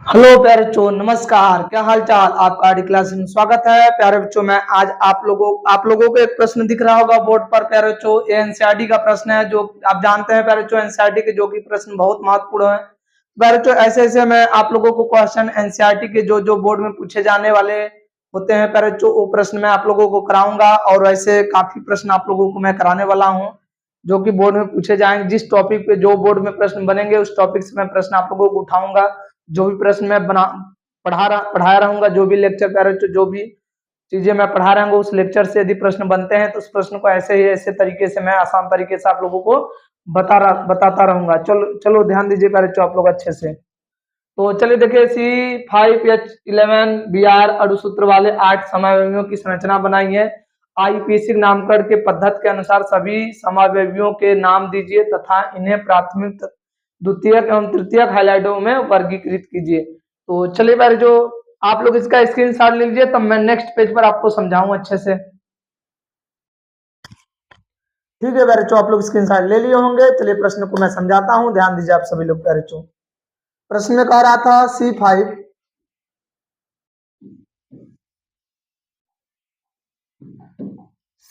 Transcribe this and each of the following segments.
Hello प्यारे बच्चों, नमस्कार। क्या हाल चाल आपका? आरडी क्लास में स्वागत है। प्यारे बच्चों, मैं आज आप लोगों को एक प्रश्न दिख रहा होगा बोर्ड पर। प्यारे बच्चों, ये एनसीईआरटी का प्रश्न है, जो आप जानते हैं प्यारे बच्चों एनसीईआरटी के जो कि प्रश्न बहुत महत्वपूर्ण है। प्यारे बच्चों, ऐसे ऐसे मैं आप लोगों को क्वेश्चन एनसीईआरटी के जो जो बोर्ड में पूछे जाने वाले होते हैं प्यारे बच्चों, वो प्रश्न मैं आप लोगों को कराऊंगा। और ऐसे काफी प्रश्न आप लोगों को मैं कराने वाला हूँ जो कि बोर्ड में पूछे जाएंगे। जिस टॉपिक पे जो बोर्ड में प्रश्न बनेंगे उस टॉपिक से मैं प्रश्न आप लोगों को उठाऊंगा। जो भी प्रश्न मैं पढ़ाया रहूंगा, जो भी लेक्चर प्यारे बच्चों, जो भी चीजें मैं पढ़ा रहा हूँ उस लेक्चर से यदि प्रश्न बनते हैं तो उस प्रश्न को ऐसे ही ऐसे तरीके से मैं आसान तरीके से आप लोगों को बताता रहूंगा। चलो चलो ध्यान दीजिए प्यारे बच्चों आप लोग अच्छे से। तो चलिए देखिए, C5H11 Br अणुसूत्र वाले 8 समावयवियों की संरचना बनाई है। आईपीसी नामकरण के पद्धति के अनुसार सभी समावयवियों के नाम दीजिए तथा इन्हें प्राथमिक, द्वितीयक एवं तृतीयक हाइलाइटों में वर्गीकृत कीजिए। तो चलिए प्यारे जो आप लोग इसका स्क्रीनशॉट ले लीजिए, तब मैं नेक्स्ट पेज पर आपको समझाऊं अच्छे से। ठीक है प्यारे बच्चों, आप लोग स्क्रीनशॉट ले लिए होंगे। चलिए प्रश्न को मैं समझाता हूं, ध्यान दीजिए आप सभी लोग प्यारे बच्चों। प्रश्न में कह रहा था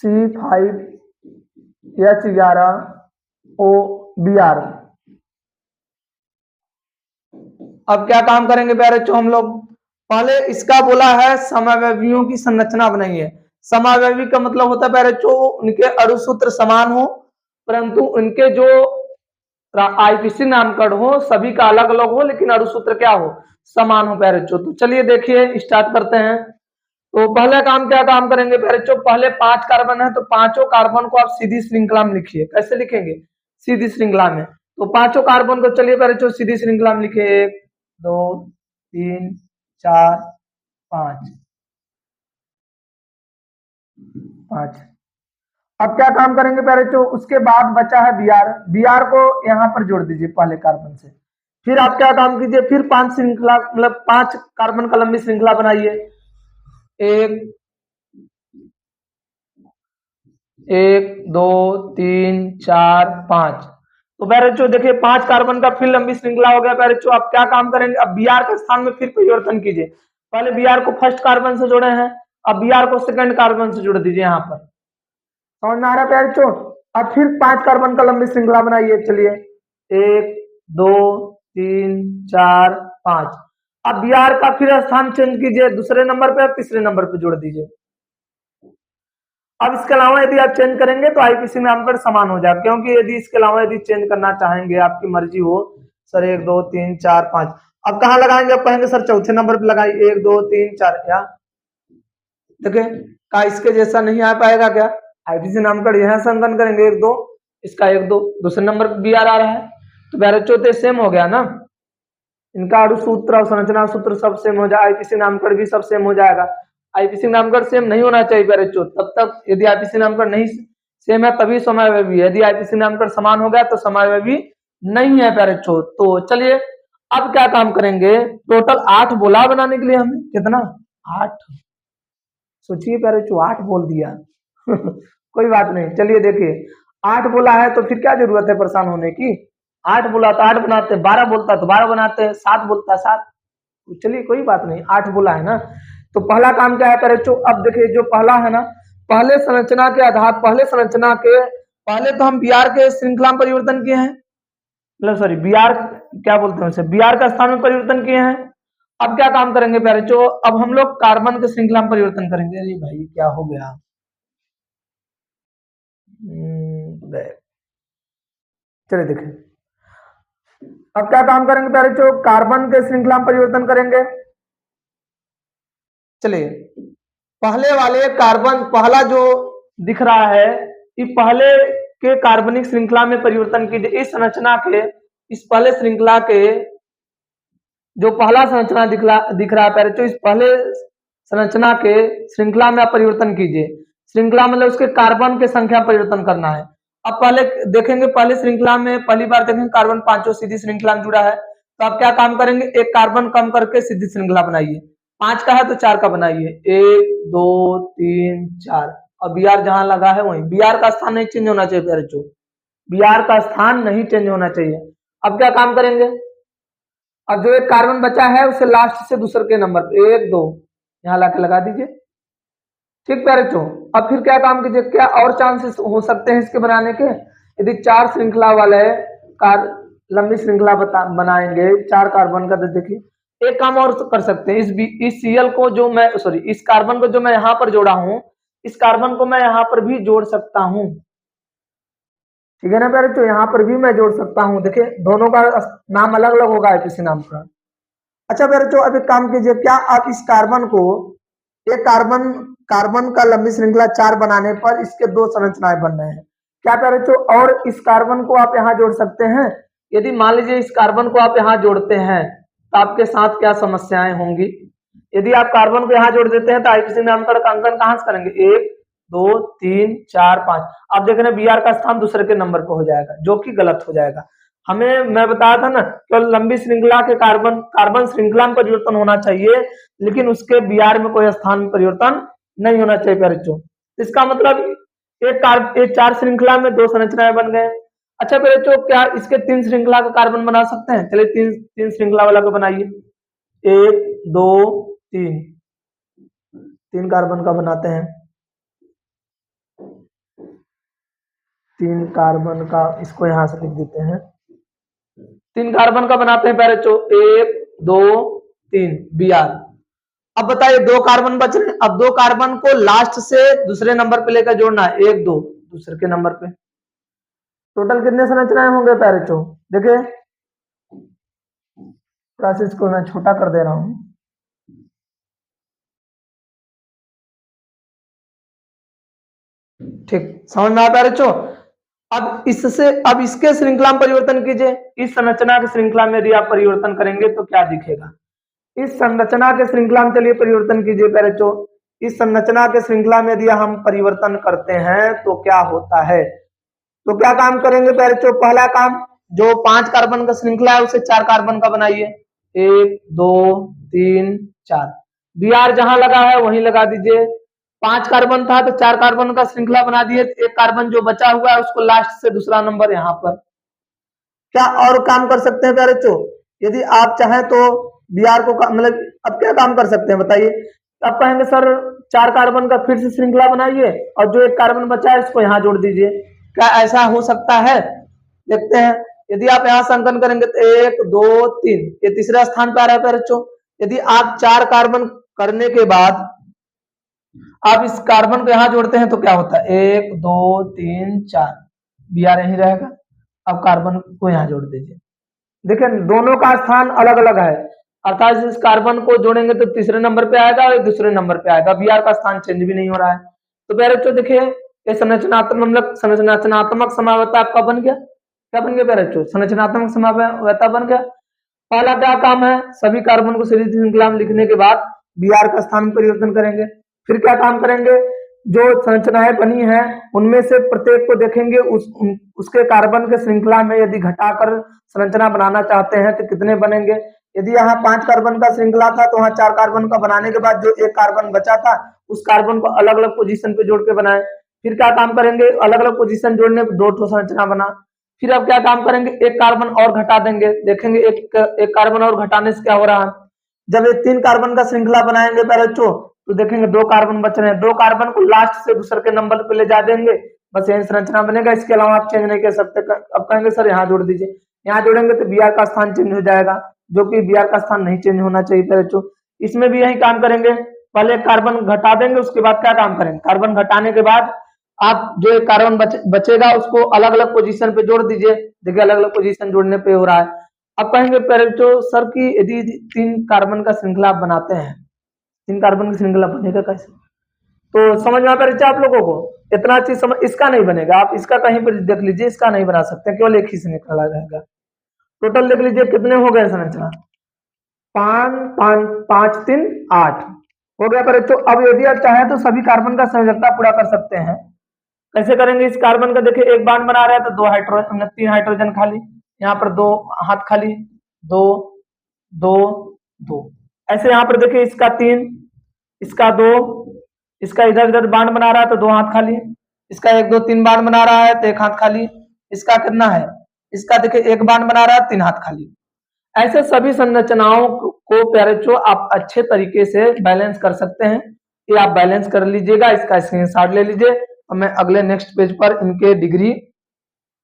C5H11OBr। अब क्या काम करेंगे प्यारे बच्चों हम लोग? पहले इसका बोला है समावयवियों की संरचना बनाइए। समावयवी का मतलब होता है प्यारे बच्चों उनके अणुसूत्र समान हो, परंतु उनके जो आईपीसी नामकरण हो सभी का अलग अलग हो, लेकिन अणुसूत्र क्या हो? समान हो प्यारे बच्चों। तो चलिए देखिए स्टार्ट करते हैं। तो पहले काम क्या काम करेंगे प्यारे बच्चों? पहले 5 कार्बन है तो पांचों कार्बन को आप सीधी श्रृंखला में लिखिए। कैसे लिखेंगे? सीधी श्रृंखला में। तो पांचों कार्बन को चलिए प्यारे बच्चों सीधी श्रृंखला में लिखिए। 1 2 3 4 5 5। अब क्या काम करेंगे प्यारे बच्चों? उसके बाद बचा है बीआर। बीआर को यहाँ पर जोड़ दीजिए पहले कार्बन से। फिर आप क्या काम कीजिए? फिर 5 श्रृंखला मतलब 5 कार्बन का लंबी श्रृंखला बनाइए। एक एक दो तीन चार पांच। तो प्यारे बच्चों देखिए 5 कार्बन का फिर लंबी श्रृंखला हो गया प्यारे बच्चों। अब क्या काम करेंगे? अब बीआर के स्थान में फिर परिवर्तन कीजिए। पहले बीआर को फर्स्ट कार्बन से जोड़े हैं, अब बीआर को सेकंड कार्बन से जोड़ दीजिए। यहाँ पर समझ में आ रहा है प्यारे बच्चों? अब फिर 5 कार्बन का लंबी श्रृंखला बनाइए। चलिए 1 2 3 4 5। अब बीआर का फिर स्थान चेंज कीजिए, दूसरे नंबर पे तीसरे नंबर पे जोड़ दीजिए। अब इसके अलावा यदि आप चेंज करेंगे तो आईपीसी नामकरण समान हो जाएगा, क्योंकि यदि इसके अलावा यदि चेंज करना चाहेंगे आपकी मर्जी हो सर 1 2 3 4 5। अब कहाँ लगाएंगे? अब कहेंगे सर चौथे नंबर पे लगाइए 1 2 3 4। क्या देखिए का इसके जैसा नहीं आ पाएगा क्या? आईपीसी नामकरण यहाँ से अंकन करेंगे 1 2, इसका 1 2, दूसरे नंबर पे बीआर आ रहा है तो प्यारे चौथे सेम हो गया ना। इनका अणुसूत्र और संरचना सूत्र सब सेम हो जाए, आईपीसी नामकरण भी सब सेम हो जाएगा। आईपीसी नामकरण सेम नहीं होना चाहिए प्यारे बच्चों, तब तक यदि आईपीसी नामकरण नहीं सेम है तभी समावयवी है। यदि आईपीसी नामकरण समान हो गया तो समावयवी नहीं है प्यारे बच्चों। तो चलिए अब क्या काम करेंगे? टोटल 8 बोला बनाने के लिए हमें कितना? 8। सोचिए प्यारे बच्चों 8 बोल दिया कोई बात नहीं, चलिए देखिए 8 बोला है तो फिर क्या जरूरत है परेशान होने की? 8 बोला तो 8 बनाते, 12 बोलता तो 12 बनाते, 7 बोलता 7। चलिए कोई बात नहीं, 8 बोला है ना। तो पहला काम क्या है प्यारे बच्चों? अब देखिए जो पहला है ना, पहले संरचना के आधार पहले तो हम बीआर के श्रृंखला में परिवर्तन किए हैं, मतलब सॉरी बीआर क्या बोलते हैं उसे, बीआर का स्थान में परिवर्तन किए हैं। अब क्या काम करेंगे प्यारे बच्चों? अब हम लोग कार्बन के श्रृंखला में परिवर्तन करेंगे। अरे भाई क्या हो गया? चलिए देखिए अब क्या काम करेंगे प्यारे बच्चों? कार्बन के श्रृंखला में परिवर्तन करेंगे। चलिए पहले वाले कार्बन, पहला जो दिख रहा है कि पहले के कार्बनिक श्रृंखला में परिवर्तन कीजिए। इस संरचना के, इस पहले श्रृंखला के जो पहला संरचना दिख रहा है प्यारे बच्चों, इस पहले संरचना के श्रृंखला में आप परिवर्तन कीजिए। श्रृंखला मतलब उसके कार्बन के संख्या परिवर्तन करना है। अब पहले देखेंगे, पहले श्रृंखला में पहली बार देखेंगे कार्बन पांचों सीधी श्रृंखला में जुड़ा है, तो आप क्या काम करेंगे? एक कार्बन कम करके सीधी श्रृंखला बनाइए। 5 का है तो 4 का बनाइए। 1 2 3 4। और बीआर जहां लगा है वहीं, बीआर का स्थान नहीं चेंज होना चाहिए प्यारे बच्चों, बीआर का स्थान नहीं चेंज होना चाहिए। अब क्या काम करेंगे? अब जो एक कार्बन बचा है उसे लास्ट से दूसरे के नंबर पे 1 2 यहाँ लाके लगा दीजिए। ठीक प्यारे, अब फिर क्या काम कीजिए, क्या और चांसेस हो सकते हैं इसके बनाने के? यदि 4 श्रृंखला वाले लंबी श्रृंखला बनाएंगे 4 कार्बन का, तो देखिए एक काम और कर सकते हैं, इस Cl को जो मैं इस कार्बन को जो मैं यहाँ पर जोड़ा हूं, इस कार्बन को मैं यहाँ पर भी जोड़ सकता हूं। ठीक है ना प्यारे, तो यहाँ पर भी मैं जोड़ सकता हूँ। देखिए दोनों का नाम अलग अलग होगा किसी नाम का। अच्छा प्यारे, तो अब एक काम कीजिए, क्या आप इस कार्बन को, एक कार्बन का लंबी श्रृंखला 4 बनाने पर इसके 2 संरचनाएं बन रहे हैं, क्या प्यारे, तो और इस कार्बन को आप यहाँ जोड़ सकते हैं। यदि मान लीजिए इस कार्बन को आप यहाँ जोड़ते हैं तो आपके साथ क्या समस्याएं होंगी। यदि आप कार्बन को यहाँ जोड़ देते हैं तो आईपीसी नामकरण का अंकन कहां से करेंगे, 1 2 3 4 5। आप देख रहे हैं Br का स्थान दूसरे के नंबर पर हो जाएगा, जो कि गलत हो जाएगा। हमें, मैं बताया था ना, केवल लंबी श्रृंखला के कार्बन श्रृंखला में परिवर्तन होना चाहिए, लेकिन उसके Br में कोई स्थान में परिवर्तन नहीं होना चाहिए प्यारे बच्चों। इसका मतलब एक 4 श्रृंखला में 2 संरचनाएं बन गए। अच्छा प्यारे बच्चों, क्या इसके 3 श्रृंखला का कार्बन बना सकते हैं? चलिए 3 श्रृंखला वाला को बनाइए, 1 2 3 कार्बन का बनाते हैं। 3 कार्बन का, इसको यहां से लिख देते हैं। 3 कार्बन का बनाते हैं प्यारे बच्चों, 1 2 3 Br। अब बताइए 2 कार्बन बच रहे हैं, अब 2 कार्बन को लास्ट से दूसरे नंबर पे लेकर जोड़ना है, 1 2 दूसरे के नंबर पे। टोटल कितने संरचनाएं होंगे प्यारे बच्चों? देखिए प्रोसेस को मैं छोटा कर दे रहा हूं। ठीक, समझ में आ प्यारे बच्चों? अब इसके श्रृंखला में परिवर्तन कीजिए। इस संरचना की श्रृंखला में यदि आप परिवर्तन करेंगे तो क्या दिखेगा? इस संरचना के श्रृंखला में चलिए परिवर्तन कीजिए प्यारे बच्चों। इस संरचना के श्रृंखला में यदि हम परिवर्तन करते हैं तो क्या होता है? तो क्या काम करेंगे प्यारे बच्चों? पहला काम, जो 5 कार्बन का श्रृंखला है उसे 4 कार्बन का बनाइए, 1 2 3 4। Br जहां लगा है वहीं लगा दीजिए। 5 कार्बन था तो 4 कार्बन का श्रृंखला बना दिए, एक कार्बन जो बचा हुआ है उसको लास्ट से दूसरा नंबर यहाँ पर। क्या और काम कर सकते हैं प्यारे बच्चों? यदि आप चाहें तो Br को मतलब अब क्या काम कर सकते हैं बताइए? आप कहेंगे सर 4 कार्बन का फिर से श्रृंखला बनाइए और जो एक कार्बन बचा है इसको यहाँ जोड़ दीजिए। क्या ऐसा हो सकता है? देखते हैं। यदि आप यहाँ से अंकन करेंगे तो 1 2 3, ये तीसरा स्थान पे आ रहा है प्यारे बच्चों। यदि आप 4 कार्बन करने के बाद आप इस कार्बन को यहाँ जोड़ते हैं तो क्या होता है, 1 2 3 4, Br यही रहेगा। अब कार्बन को यहाँ जोड़ दीजिए। देखिए दोनों का स्थान अलग अलग है, अर्थात इस कार्बन को जोड़ेंगे तो तीसरे नंबर पे आएगा और दूसरे नंबर पे आएगा। Br का स्थान चेंज भी नहीं हो रहा है। तो प्यारे बच्चों देखिए ये संरचनात्मक समावता आपका बन गया। क्या बन गया प्यारे बच्चों? संरचनात्मक समावता बन गया। पहला क्या काम है, सभी कार्बन को सीरीज श्रृंखला में लिखने के बाद Br का स्थान परिवर्तन करेंगे। फिर क्या काम करेंगे, जो संरचनाएं बनी हैं उनमें से प्रत्येक को देखेंगे, उसके कार्बन के श्रृंखला में यदि घटाकर संरचना बनाना चाहते हैं तो कितने बनेंगे। यदि यहाँ 5 कार्बन का श्रृंखला था तो वहाँ 4 कार्बन का बनाने के बाद जो एक कार्बन बचा था उस कार्बन को अलग अलग पोजीशन पे जोड़ के बनाए। फिर क्या काम करेंगे, अलग अलग पोजीशन जोड़ने पर 2 संरचना बना। फिर अब क्या काम करेंगे, एक कार्बन और घटा देंगे, देखेंगे एक कार्बन और घटाने से क्या हो रहा है। जब ये 3 कार्बन का श्रृंखला बनाएंगे प्यारे बच्चों तो देखेंगे 2 कार्बन बच रहे हैं, 2 कार्बन को लास्ट से दूसरे के नंबर पे ले जा देंगे, बस यही संरचना बनेगा। इसके अलावा आप चेंज नहीं कर सकते। अब कहेंगे सर यहाँ जोड़ दीजिए, यहाँ जोड़ेंगे तो Br का स्थान चेंज हो जाएगा, जो कि Br का स्थान नहीं चेंज होना चाहिए प्यारे बच्चों। इसमें भी यही काम करेंगे, पहले कार्बन घटा देंगे, उसके बाद क्या काम करेंगे, कार्बन घटाने के बाद आप जो एक कार्बन बचेगा उसको अलग अलग पोजीशन पे जोड़ दीजिए। देखिए अलग अलग पोजीशन जोड़ने पे हो रहा है। अब कहेंगे प्यारे बच्चों सर की यदि 3 कार्बन का श्रृंखला आप बनाते हैं, 3 कार्बन की श्रृंखला बनेगा कैसे? तो समझ में आता है आप लोगों को? इतना चीज समझ, इसका नहीं बनेगा, आप इसका कहीं पर देख लीजिए, इसका नहीं बना सकते, केवल एक ही से निकला रहेगा। टोटल देख लीजिए कितने हो गए संरचना, 5 5 5 3 8 हो गया प्यारे बच्चों। अब यदि आप चाहें तो सभी कार्बन का संयोजकता पूरा कर सकते हैं। कैसे करेंगे, इस कार्बन का देखिए एक बांड बना रहा है तो 2 हाइड्रोजन, 3 हाइड्रोजन खाली, यहाँ पर 2 हाथ खाली, 2 2 2, ऐसे यहाँ पर देखिए इसका 3, इसका 2, इसका इधर इधर बांड बना रहा है तो 2 हाथ खाली, इसका 1 2 3 बांड बना रहा है तो 1 हाथ खाली, इसका कितना है, इसका देखिए 1 बांड बना रहा है 3 हाथ खाली। ऐसे सभी संरचनाओं को प्यारे बच्चों आप अच्छे तरीके से बैलेंस कर सकते हैं। ये आप बैलेंस कर लीजिएगा, इसका स्क्रीनशॉट ले लीजिए। अब मैं अगले नेक्स्ट पेज पर इनके डिग्री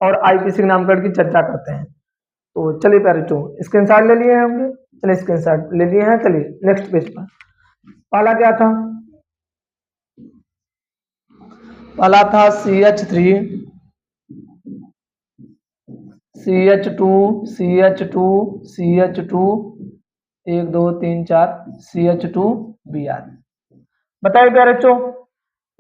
और आईपीसी नामकरण की चर्चा करते हैं। तो चलिए प्यारे बच्चों, स्क्रीनशॉट ले लिए हैं हमने, चलिए स्क्रीनशॉट ले लिए हैं। चलिए नेक्स्ट पेज पर पहला क्या था, पहला था CH3 CH2 CH2 CH2 1 2 3 4 CH2Br। बताइए प्यारे बच्चों,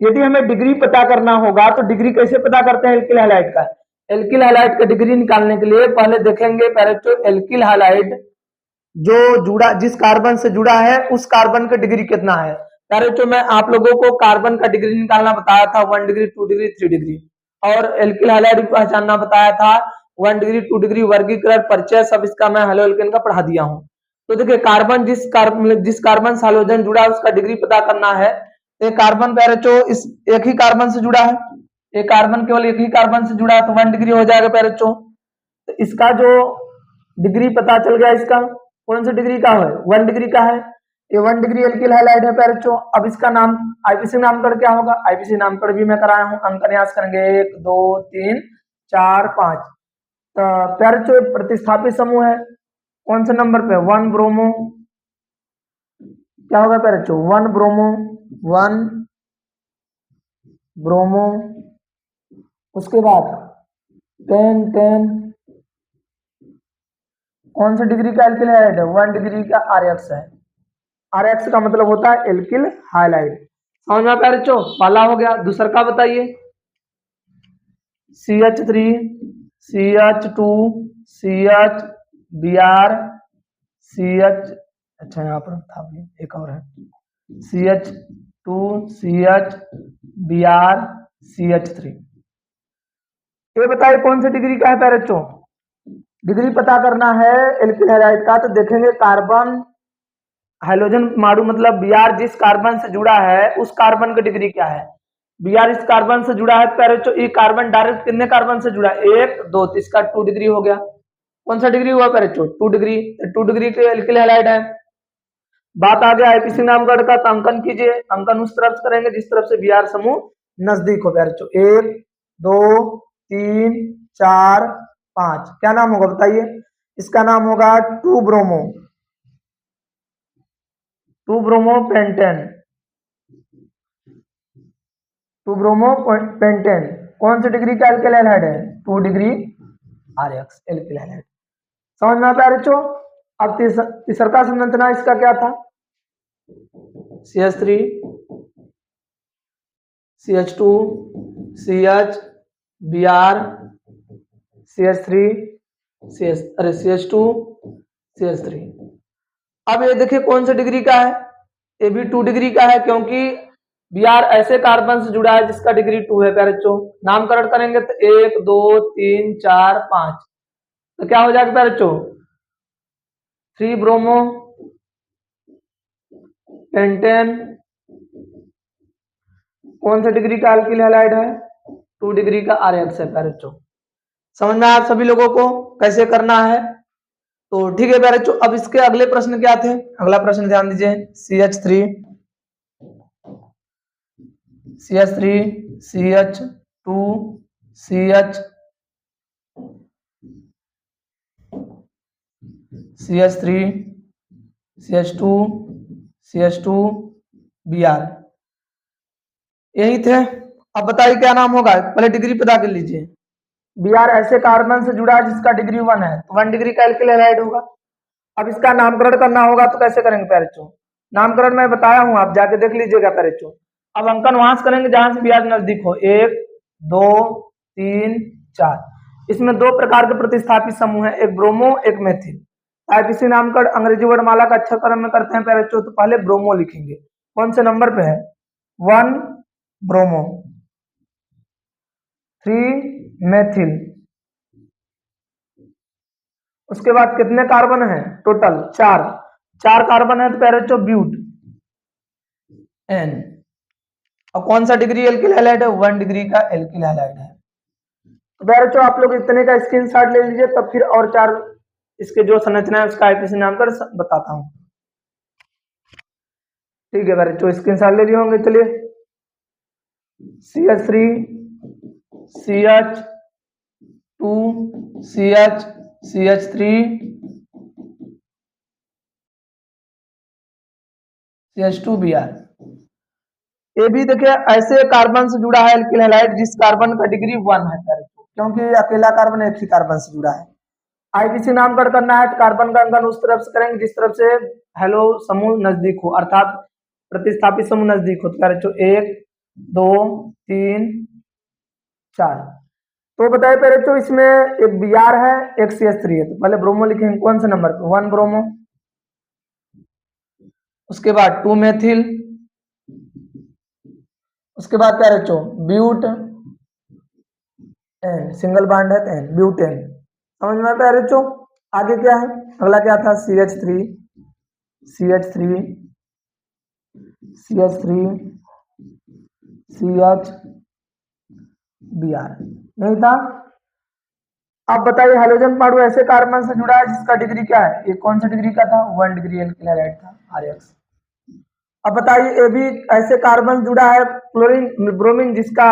यदि हमें डिग्री पता करना होगा तो डिग्री कैसे पता करते हैं एल्किल हैलाइड का? एल्किल हैलाइड का डिग्री निकालने के लिए पहले देखेंगे प्यारे बच्चों, एल्किल हैलाइड जो जुड़ा, जिस कार्बन से जुड़ा है उस कार्बन का डिग्री कितना है। प्यारे बच्चों, मैं आप लोगों को कार्बन का डिग्री निकालना बताया था, 1 डिग्री 2 डिग्री 3 डिग्री, और एल्किल हैलाइड को पहचानना बताया था 1 डिग्री 2 डिग्री, वर्गीकरण, परिचय, सब इसका मैं हेलो एल्केन का पढ़ा दिया हूँ। तो देखिए कार्बन जिस कार्बन से हाइड्रोजन जुड़ा है उसका डिग्री पता करना है। एक कार्बन प्यारे बच्चों इस एक ही कार्बन से जुड़ा है, एक कार्बन केवल एक ही कार्बन से जुड़ा है तो 1 डिग्री हो जाएगा प्यारे बच्चों। तो इसका जो डिग्री पता चल गया, इसका कौन सा डिग्री का है, 1 डिग्री का है, ये 1 डिग्री एल्किल हैलाइड है प्यारे बच्चों। अब इसका नाम आईपीसी नामकरण क्या होगा, आईपीसी नामकरण भी मैं कराया हूँ, अंक न्यास करेंगे 1 2 3 4 5। तो प्यारे बच्चों प्रतिस्थापित समूह है, कौन से नंबर पे, 1 ब्रोमो, क्या होगा प्यारे बच्चों, 1 ब्रोमो, 1 ब्रोमो। उसके बाद 10 10, कौन सा डिग्री का एल्किल हैलाइड है, 1 डिग्री का RX है। RX का मतलब होता है एल्किल हैलाइड। समझ में प्यारे बच्चों, पहला हो गया। दूसरा का बताइए, CH3 CH2 CH Br CH, अच्छा यहाँ पर था भी एक और है, CH2 CH Br CH3। ये बताइए कौन सी डिग्री का है प्यारे बच्चों? डिग्री पता करना है एल्किल हैलाइड का तो देखेंगे कार्बन हाइड्रोजन मारू मतलब Br जिस कार्बन से जुड़ा है उस कार्बन की डिग्री क्या है। Br इस कार्बन से जुड़ा है तो प्यारे बच्चों ये कार्बन डायरेक्ट कितने कार्बन से जुड़ा है, 1 2, तो इसका 2 डिग्री हो गया। कौन सा डिग्री हुआ प्यारे बच्चों, 2 डिग्री, 2 डिग्री के एल्किल हैलाइड है। बात आ गया आईपीसी नामकरण का, तो अंकन कीजिए, अंकन उस तरफ से करेंगे जिस तरफ से Br समूह नजदीक हो प्यारे बच्चों, 1 2 3 4 5। क्या नाम होगा बताइए, इसका नाम होगा 2 bromo, 2 bromo pentane, 2 bromo pentane. कौन सी डिग्री का एल्किल हैलाइड है, 2 डिग्री RX एल्किल हैलाइड। समझ में आता है बच्चों। अब तीसरा संरचना इसका क्या था, CH3 CH2 CH Br CH3 CH2 CH3। अब ये देखिए कौन सा डिग्री का है, ये भी 2 डिग्री का है, क्योंकि Br ऐसे कार्बन से जुड़ा है जिसका डिग्री 2 है प्यारे बच्चों। नामकरण करेंगे तो 1 2 3 4 5, तो क्या हो जाएगा प्यारे बच्चों, 3 ब्रोमो पेंटेन। कौन सा डिग्री का एल्किल हैलाइड है, 2 डिग्री का RX है प्यारे बच्चों। समझ में आप सभी लोगों को कैसे करना है। तो ठीक है प्यारे बच्चों, अब इसके अगले प्रश्न क्या थे, अगला प्रश्न ध्यान दीजिए, CH3 CH3 CH2 CH CH3 CH2 CH2 Br, यही थे। अब बताइए क्या नाम होगा, पहले डिग्री पता कर लीजिए। Br ऐसे कार्बन से जुड़ा है जिसका डिग्री 1 है तो 1 डिग्री का एल्किल हैलाइड होगा। अब इसका नामकरण करना होगा तो कैसे करेंगे प्यारे बच्चों, नामकरण मैं बताया हूं, आप जाके देख लीजिएगा प्यारे बच्चों। अब अंकन वहां से करेंगे जहां से Br नजदीक हो, 1 2 3 4। इसमें 2 प्रकार के प्रतिस्थापित समूह है, एक ब्रोमो एक मेथिल। आईपीसी नामकरण अंग्रेजी वर्णमाला का अक्षरक्रम में करते हैं प्यारे बच्चों, तो पहले ब्रोमो लिखेंगे, कौन से नंबर पे है, 1 ब्रोमो, 3 मेथिल। उसके बाद कितने कार्बन है टोटल, 4 कार्बन है तो प्यारे बच्चों ब्यूट N। और कौन सा डिग्री एल्किल हैलाइड है, 1 डिग्री का एल्किल हैलाइड है। तो प्यारे बच्चों आप लोग इतने का स्क्रीनशॉट ले लीजिए, तब फिर और 4 इसके जो संरचना है उसका आईपीसी नामकरण बताता हूँ। ठीक है बच्चों, स्क्रीनशॉट ले लिए होंगे। चलिए CH3 CH2 CH3 CH2Br। ये भी देखिए ऐसे कार्बन से जुड़ा है एल्किल हैलाइड जिस कार्बन का डिग्री 1 है क्योंकि अकेला कार्बन एक ही कार्बन से जुड़ा है। आईपीसी नामकरण करना है तो कार्बन का अंकन उस तरफ से करेंगे जिस तरफ से हेलो समूह नजदीक हो, अर्थात प्रतिस्थापित समूह नजदीक हो। तो 1 2 3 4। तो बताइए पहले तो इसमें एक Br है एक CH3 है, तो पहले ब्रोमो लिखेंगे कौन से नंबर पे, 1 ब्रोमो। उसके बाद 2 मेथिल, उसके बाद क्या रचो ब्यूट एन, सिंगल बॉन्ड है एन, ब्यूटेन। समझ में आता है रचो। आगे क्या है, अगला क्या था CH3 CH3 CH3 CHBr नहीं था। अब बताइए हाइड्रोजन परमाणु ऐसे कार्बन से जुड़ा है जिसका डिग्री क्या है, ये कौन सा डिग्री का था, 1 डिग्री एल्किल हैलाइड था RX। अब बताइए ये भी ऐसे कार्बन जुड़ा है क्लोरीन ब्रोमीन जिसका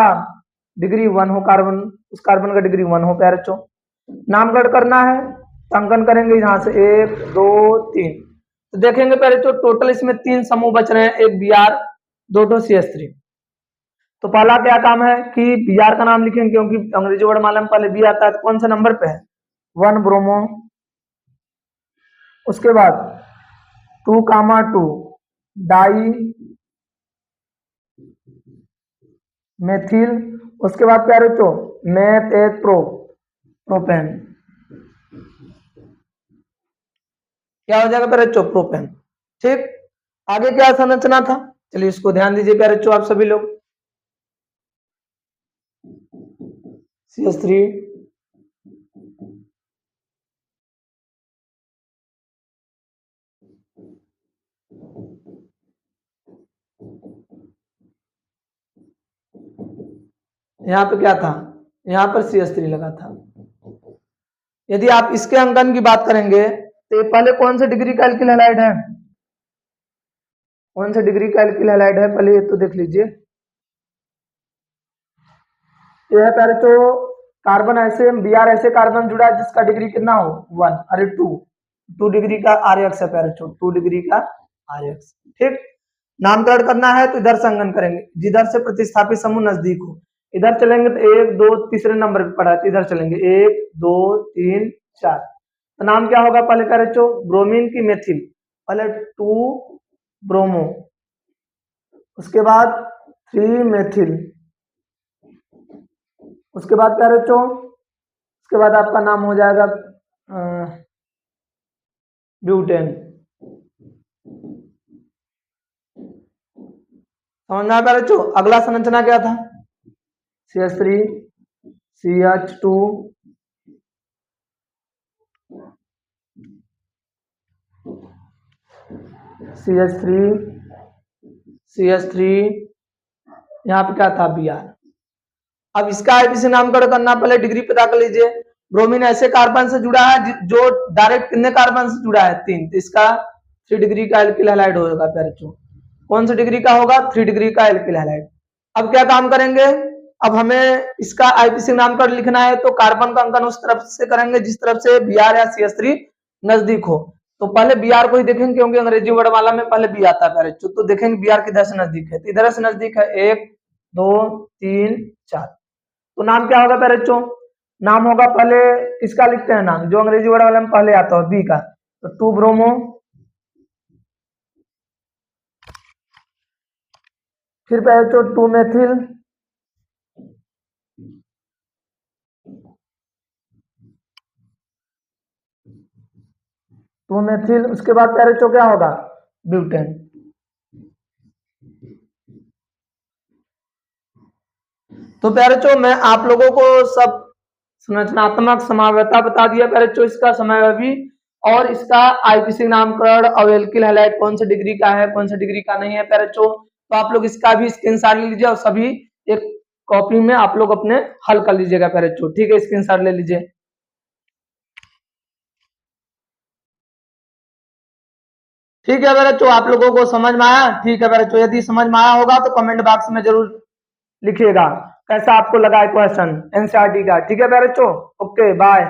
डिग्री 1 हो, कार्बन उस कार्बन का डिग्री 1 हो। प्यारे बच्चों नामकरण करना है तो अंकन करेंगे यहाँ से 1 2 3। तो देखेंगे पहले तो टोटल इसमें 3 समूह बच रहे हैं, एक Br 2 CH3। तो पहला क्या काम है कि Br का नाम लिखेंगे क्योंकि अंग्रेजी वर्णमाला में पहले B आता है। तो कौन सा नंबर पे है, 1 ब्रोमो। उसके बाद 2 डाई मेथिल, उसके बाद प्यारे बच्चों प्रोपेन। क्या हो जाएगा प्यारे बच्चों, प्रोपेन। ठीक, आगे क्या संरचना था, चलिए इसको ध्यान दीजिए प्यारे बच्चों आप सभी लोग। CH3 यहाँ पे क्या था, यहाँ पर CH3 लगा था। यदि आप इसके अंकन की बात करेंगे तो पहले कौन से डिग्री का एल्किल हैलाइड है, कौन से डिग्री का एल्किल हैलाइड है, पहले ये तो देख लीजिए। यह है प्यारे तो कार्बन ऐसे Br ऐसे कार्बन जुड़ा है जिसका डिग्री कितना हो 1, अरे 2 डिग्री का RX है प्यारे तो 2 डिग्री का RX। ठीक, नामकरण करना है तो इधर से अंकन करेंगे जिधर से प्रतिस्थापित समूह नजदीक हो। इधर चलेंगे तो 1 2 तीसरे नंबर पे पड़ा है, इधर चलेंगे 1 2 3 4। तो नाम क्या होगा पहले प्यारे तो ब्रोमीन की मेथिल, पहले 2 ब्रोमो, उसके बाद 3 मेथिल, उसके बाद प्यारे बच्चों उसके बाद आपका नाम हो जाएगा ब्यूटेन। समझ में आया प्यारे बच्चों। अगला संरचना क्या था, CH3 CH2 CH3 CH3, यहाँ पे क्या था Br। अब इसका आईपीसी नामकरण करना, पहले डिग्री पता कर लीजिए। ब्रोमीन ऐसे कार्बन से जुड़ा है जो डायरेक्ट कितने कार्बन से जुड़ा है 3, तो इसका 3 डिग्री का एल्किल हैलाइड होगा प्यारे बच्चों। कौन सी डिग्री का होगा, 3 डिग्री का एल्किल हैलाइड। अब क्या काम करेंगे, अब हमें इसका आईपीसी नामकरण लिखना है तो कार्बन का अंकन उस तरफ से करेंगे जिस तरफ से Br या CH3 नजदीक हो। तो पहले Br को ही देखेंगे क्योंकि अंग्रेजी वर्णमाला में पहले B आता है प्यारे बच्चों। तो देखेंगे Br किधर से नजदीक है, तो इधर से नजदीक है 1 2 3 4। तो नाम क्या होगा प्यारे बच्चों, नाम होगा पहले किसका लिखते हैं नाम जो अंग्रेजी वर्णमाला में पहले आता है B का, तो 2 ब्रोमो, फिर प्यारे बच्चों 2 मेथिल, उसके बाद प्यारे बच्चों क्या होगा ब्यूटेन। तो प्यारे बच्चों मैं आप लोगों को सब संरचनात्मक समावयता बता दिया प्यारे बच्चों, इसका समय भी और इसका आईपीसी नामकरण और एल्किल हैलाइड कौन सा डिग्री का है कौन सा डिग्री का नहीं है प्यारे बच्चों। तो आप लोग इसका भी स्क्रीनशॉट ले लीजिए और सभी एक कॉपी में आप लोग अपने हल कर लीजिएगा प्यारे बच्चों। ठीक है, स्क्रीनशॉट ले लीजिए। ठीक है मेरे बच्चों, आप लोगों को समझ में आया? ठीक है मेरे बच्चों, यदि समझ में आया होगा तो कमेंट बॉक्स में जरूर लिखिएगा कैसा आपको लगा क्वेश्चन एनसीईआरटी का। ठीक है मेरे बच्चों, ओके बाय।